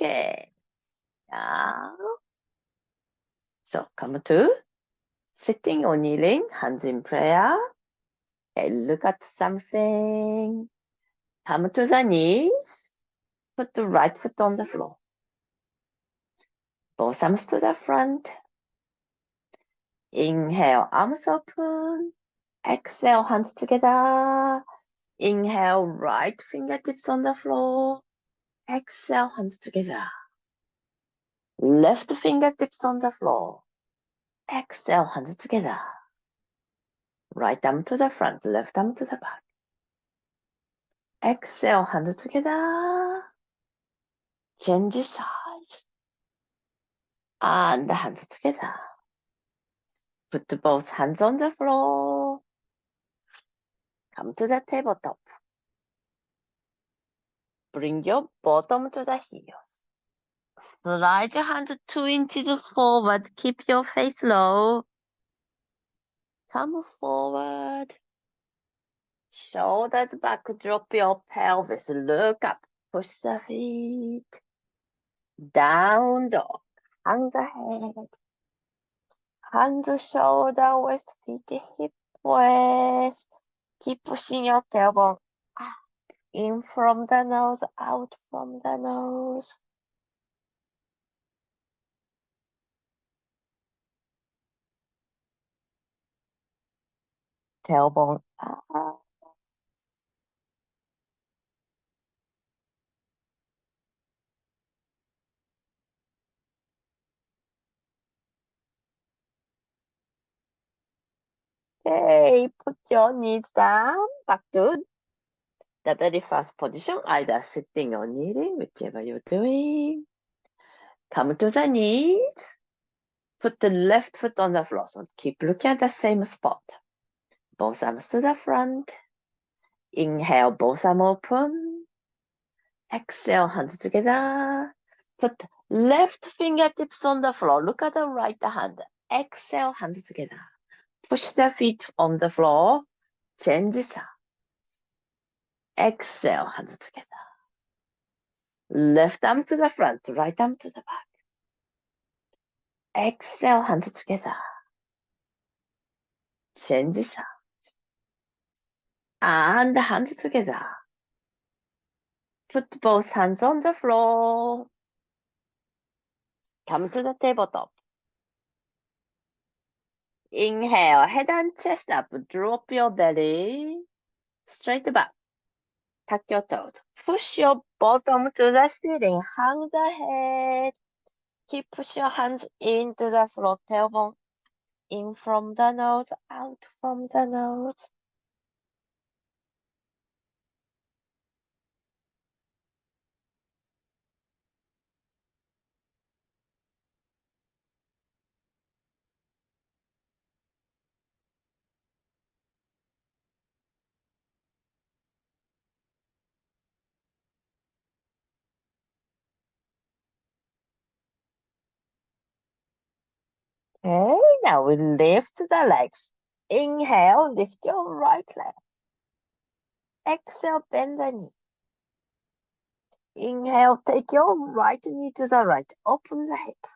Okay. Now, so come to sitting or kneeling, hands in prayer. Okay, look at something. Come to the knees. Put the right foot on the floor. Both arms to the front. Inhale, arms open. Exhale, hands together. Inhale, right fingertips on the floor. Exhale, hands together. Left fingertips on the floor. Exhale, hands together. Right arm to the front, left arm to the back. Exhale, hands together. Change sides. And hands together. Put both hands on the floor. Come to the tabletop. Bring your bottom to the heels. Slide your hands 2 inches forward. Keep your face low. Come forward. Shoulders back. Drop your pelvis. Look up. Push the feet. Down dog. Hands ahead. Hands, shoulder, waist, feet, hip, waist. Keep pushing your tailbone. In from the nose, out from the nose. Tailbone up. Okay, put your knees down, back to the very first position, either sitting or kneeling, whichever you're doing. Come to the knees. Put the left foot on the floor, so keep looking at the same spot. Both arms to the front. Inhale, both arms open. Exhale, hands together. Put left fingertips on the floor. Look at the right hand. Exhale, hands together. Push the feet on the floor. Change side. Exhale, hands together. Left arm to the front, right arm to the back. Exhale, hands together. Change sides. And hands together. Put both hands on the floor. Come to the tabletop. Inhale, head and chest up. Drop your belly. Straight back. Tuck your toes. Push your bottom to the ceiling. Hands ahead. Keep push your hands into the floor. Tailbone in from the nose, out from the nose. Okay, now we lift the legs. Inhale, lift your right leg. Exhale, bend the knee. Inhale, take your right knee to the right. Open the hip.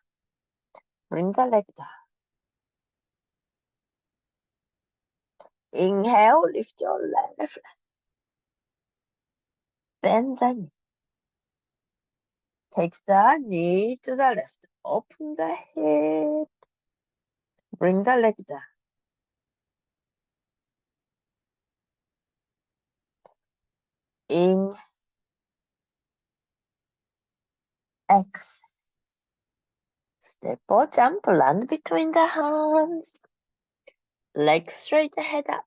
Bring the leg down. Inhale, lift your left leg. Bend the knee. Take the knee to the left. Open the hip. Bring the leg down. In. Exhale. Step or jump, land between the hands. Legs straight, head up.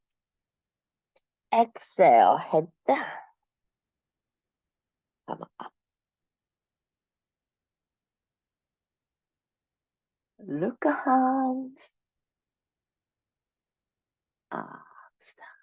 Exhale, head down. Come up. Look at hands. Arms down.